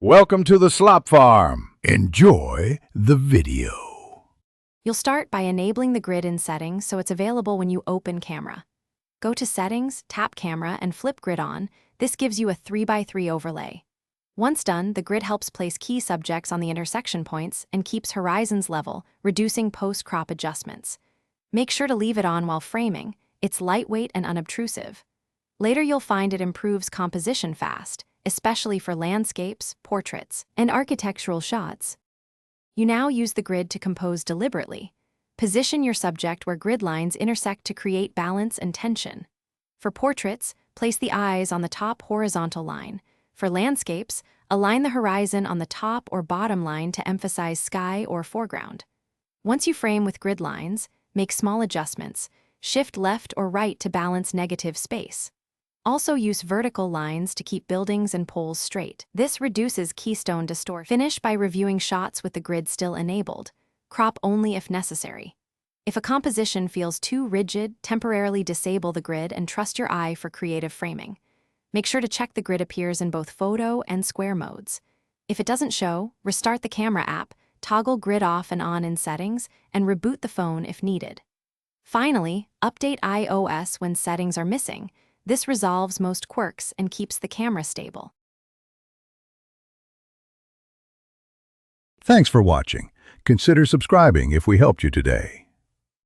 Welcome to the Slop Farm. Enjoy the video. You'll start by enabling the grid in Settings so it's available when you open Camera. Go to Settings, tap Camera, and flip Grid on. This gives you a 3x3 overlay. Once done, the grid helps place key subjects on the intersection points and keeps horizons level, reducing post-crop adjustments. Make sure to leave it on while framing. It's lightweight and unobtrusive. Later you'll find it improves composition fast, especially for landscapes, portraits, and architectural shots. You now use the grid to compose deliberately. Position your subject where grid lines intersect to create balance and tension. For portraits, place the eyes on the top horizontal line. For landscapes, align the horizon on the top or bottom line to emphasize sky or foreground. Once you frame with grid lines, make small adjustments. Shift left or right to balance negative space. Also use vertical lines to keep buildings and poles straight. This reduces keystone distortion. Finish by reviewing shots with the grid still enabled. Crop only if necessary. If a composition feels too rigid, temporarily disable the grid and trust your eye for creative framing. Make sure to check the grid appears in both photo and square modes. If it doesn't show, restart the camera app, toggle grid off and on in settings, and reboot the phone if needed. Finally, update iOS when settings are missing. This resolves most quirks and keeps the camera stable. Thanks for watching. Consider subscribing if we helped you today.